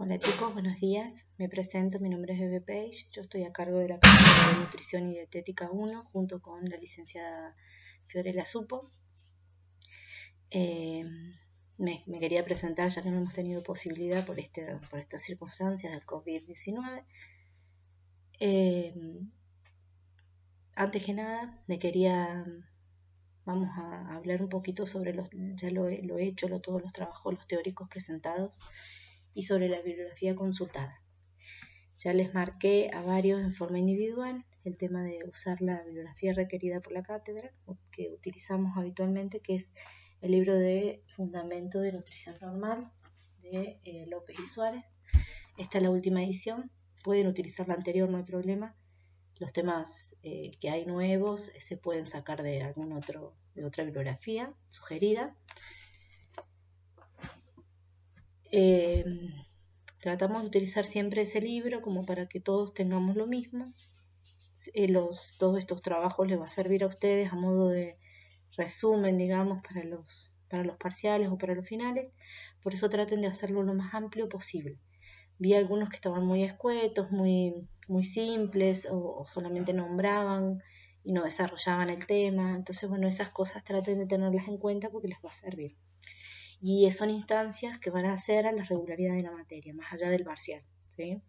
Hola chicos, buenos días. Me presento, mi nombre es Bebe Page. Yo estoy a cargo de la Cátedra de Nutrición y Dietética 1 junto con la licenciada Fiorella Supo. Me quería presentar ya que no hemos tenido posibilidad por estas circunstancias del COVID-19. Antes que nada, vamos a hablar un poquito sobre ya lo he hecho, todos los trabajos, los teóricos presentados y sobre la bibliografía consultada. Ya les marqué a varios en forma individual el tema de usar la bibliografía requerida por la cátedra, que utilizamos habitualmente, que es el libro de Fundamento de Nutrición Normal de López y Suárez. Esta es la última edición, pueden utilizar la anterior, no hay problema. Los temas que hay nuevos se pueden sacar de otra bibliografía sugerida. Tratamos de utilizar siempre ese libro como para que todos tengamos lo mismo. Todos estos trabajos les va a servir a ustedes a modo de resumen, digamos, para los parciales o para los finales. Por eso traten de hacerlo lo más amplio posible. Vi algunos que estaban muy escuetos, muy simples o solamente nombraban y no desarrollaban el tema. Entonces, bueno, esas cosas traten de tenerlas en cuenta porque les va a servir. Y son instancias que van a hacer a la regularidad de la materia, más allá del parcial, ¿sí?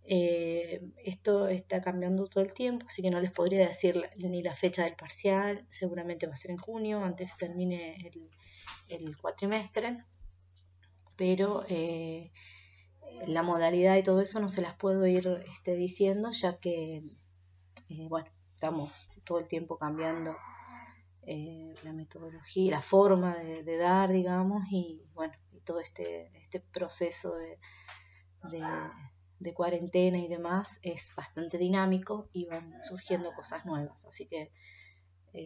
Esto está cambiando todo el tiempo, así que no les podría decir ni la fecha del parcial. Seguramente va a ser en junio, antes que termine el cuatrimestre, pero la modalidad y todo eso no se las puedo ir diciendo, ya que estamos todo el tiempo cambiando la metodología, la forma de dar, digamos, y todo este proceso de cuarentena y demás es bastante dinámico y van surgiendo cosas nuevas, así que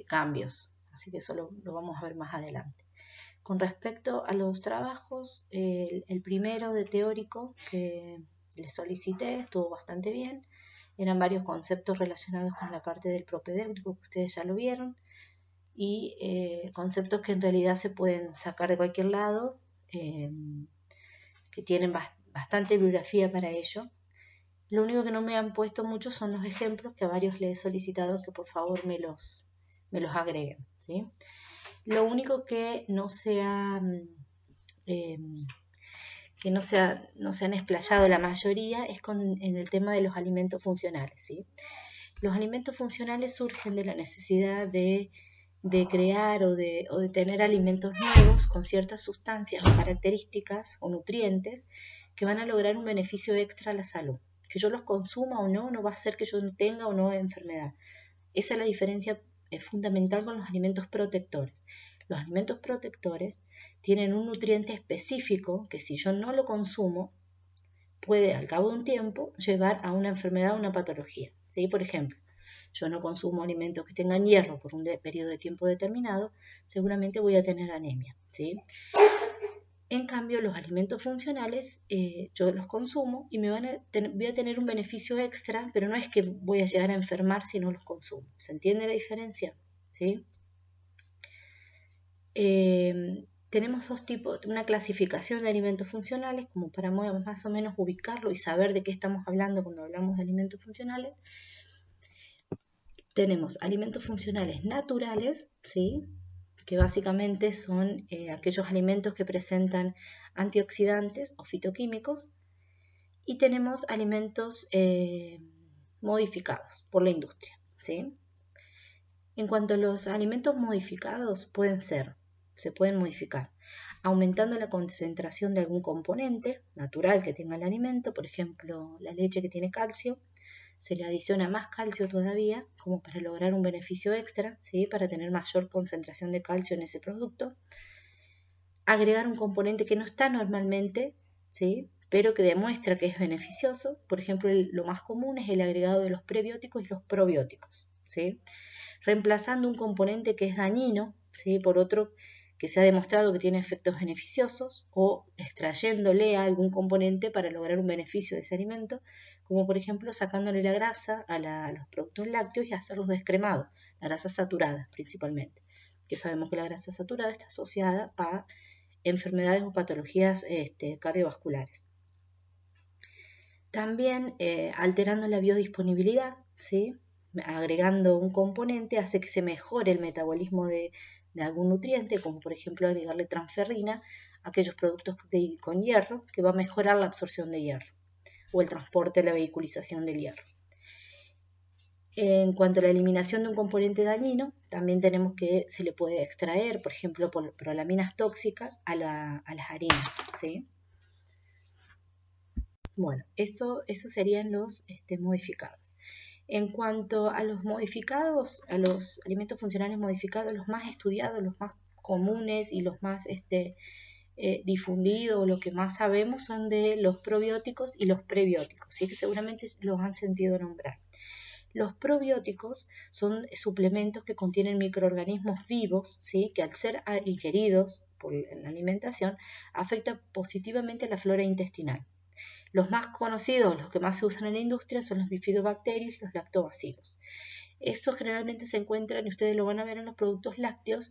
cambios, así que eso lo vamos a ver más adelante. Con respecto a los trabajos, el primero de teórico que les solicité estuvo bastante bien, eran varios conceptos relacionados con la parte del propedéutico que ustedes ya lo vieron, y conceptos que en realidad se pueden sacar de cualquier lado, que tienen bastante bibliografía para ello. Lo único que no me han puesto mucho son los ejemplos, que a varios les he solicitado que por favor me los agreguen, ¿sí? Lo único que no se han explayado la mayoría es en el tema de los alimentos funcionales, ¿sí? Los alimentos funcionales surgen de la necesidad de crear o de tener alimentos nuevos con ciertas sustancias o características o nutrientes que van a lograr un beneficio extra a la salud. Que yo los consuma o no va a hacer que yo tenga o no enfermedad. Esa es la diferencia fundamental con los alimentos protectores. Los alimentos protectores tienen un nutriente específico que si yo no lo consumo puede al cabo de un tiempo llevar a una enfermedad o una patología, ¿sí? Por ejemplo, yo no consumo alimentos que tengan hierro por un periodo de tiempo determinado, seguramente voy a tener anemia, ¿sí? En cambio, los alimentos funcionales, yo los consumo y voy a tener un beneficio extra, pero no es que voy a llegar a enfermar si no los consumo. ¿Se entiende la diferencia? ¿Sí? Tenemos dos tipos, una clasificación de alimentos funcionales, como para más o menos ubicarlo y saber de qué estamos hablando cuando hablamos de alimentos funcionales. Tenemos alimentos funcionales naturales, ¿sí? Que básicamente son aquellos alimentos que presentan antioxidantes o fitoquímicos, y tenemos alimentos modificados por la industria, ¿sí? En cuanto a los alimentos modificados, se pueden modificar aumentando la concentración de algún componente natural que tenga el alimento, por ejemplo, la leche que tiene calcio, se le adiciona más calcio todavía, como para lograr un beneficio extra, ¿sí? Para tener mayor concentración de calcio en ese producto. Agregar un componente que no está normalmente, ¿sí? Pero que demuestra que es beneficioso. Por ejemplo, lo más común es el agregado de los prebióticos y los probióticos, ¿sí? Reemplazando un componente que es dañino, ¿sí? Por otro que se ha demostrado que tiene efectos beneficiosos, o extrayéndole a algún componente para lograr un beneficio de ese alimento, como por ejemplo sacándole la grasa a los productos lácteos y hacerlos descremados, la grasa saturada principalmente, que sabemos que la grasa saturada está asociada a enfermedades o patologías cardiovasculares. También alterando la biodisponibilidad, ¿sí? Agregando un componente hace que se mejore el metabolismo de algún nutriente, como por ejemplo agregarle transferrina a aquellos productos con hierro, que va a mejorar la absorción de hierro o el transporte, la vehiculización del hierro. En cuanto a la eliminación de un componente dañino, también tenemos que se le puede extraer, por ejemplo, prolaminas tóxicas a las harinas, ¿sí? Bueno, eso serían los modificados. En cuanto a los modificados, a los alimentos funcionales modificados, los más estudiados, los más comunes y los más difundidos, lo que más sabemos son de los probióticos y los prebióticos, ¿sí? Que seguramente los han sentido nombrar. Los probióticos son suplementos que contienen microorganismos vivos, ¿sí? Que al ser ingeridos por la alimentación afectan positivamente a la flora intestinal. Los más conocidos, los que más se usan en la industria, son los bifidobacterios y los lactobacilos. Eso generalmente se encuentran, y ustedes lo van a ver en los productos lácteos,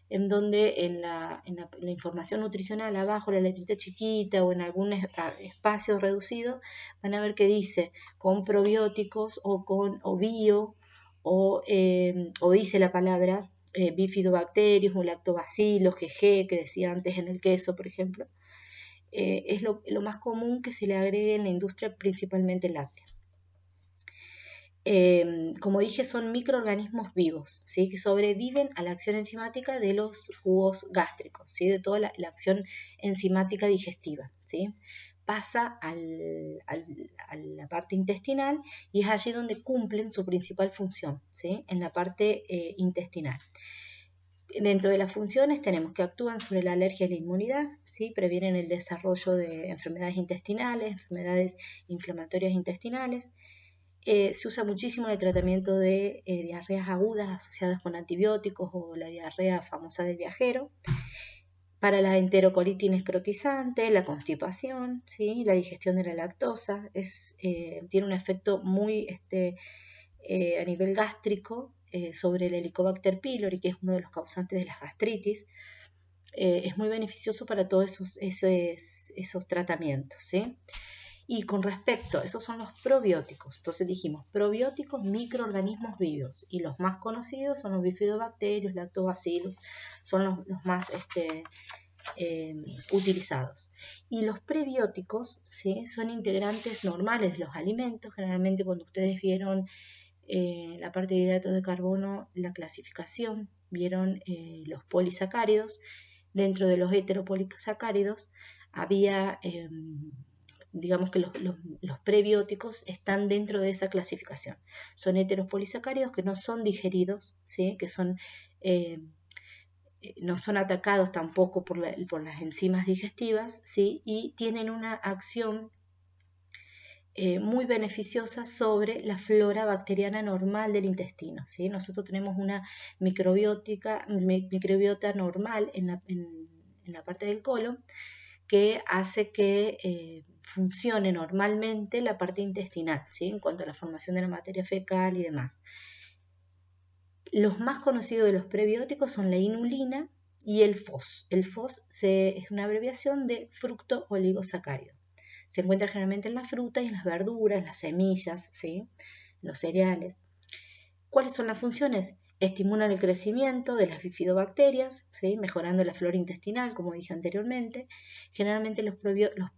en donde en la información nutricional abajo, la letrita chiquita o en algún espacio reducido, van a ver que dice con probióticos o bio, o dice la palabra bifidobacterios o lactobacilos, GG, que decía antes en el queso, por ejemplo. Es lo más común que se le agregue en la industria, principalmente láctea. Como dije, son microorganismos vivos, ¿sí? Que sobreviven a la acción enzimática de los jugos gástricos, ¿sí? De toda la acción enzimática digestiva, ¿sí? Pasa a la parte intestinal y es allí donde cumplen su principal función, ¿sí? En la parte intestinal. Dentro de las funciones tenemos que actúan sobre la alergia y la inmunidad, ¿sí? Previenen el desarrollo de enfermedades intestinales, enfermedades inflamatorias intestinales. Se usa muchísimo en el tratamiento de diarreas agudas asociadas con antibióticos o la diarrea famosa del viajero, para la enterocolitis necrotizante, la constipación, ¿sí? La digestión de la lactosa, tiene un efecto muy a nivel gástrico sobre el Helicobacter pylori, que es uno de los causantes de las gastritis. Es muy beneficioso para todos esos tratamientos, ¿sí? Y con respecto, esos son los probióticos. Entonces dijimos, probióticos, microorganismos vivos. Y los más conocidos son los bifidobacterios, lactobacilos, son los más utilizados. Y los prebióticos, ¿sí? Son integrantes normales de los alimentos. Generalmente cuando ustedes vieron la parte de hidratos de carbono, la clasificación, vieron los polisacáridos. Dentro de los heteropolisacáridos había, digamos que los prebióticos están dentro de esa clasificación. Son heteropolisacáridos que no son digeridos, ¿sí? Que son, no son atacados tampoco por las enzimas digestivas, ¿sí? Y tienen una acción muy beneficiosa sobre la flora bacteriana normal del intestino, ¿sí? Nosotros tenemos una microbiota normal en la parte del colon que hace que funcione normalmente la parte intestinal, ¿sí? En cuanto a la formación de la materia fecal y demás. Los más conocidos de los prebióticos son la inulina y el FOS. El FOS es una abreviación de fructo oligosacárido. Se encuentra generalmente en la fruta y en las verduras, en las semillas, ¿sí? Los cereales. ¿Cuáles son las funciones? Estimulan el crecimiento de las bifidobacterias, ¿sí? Mejorando la flora intestinal, como dije anteriormente. Generalmente los prebióticos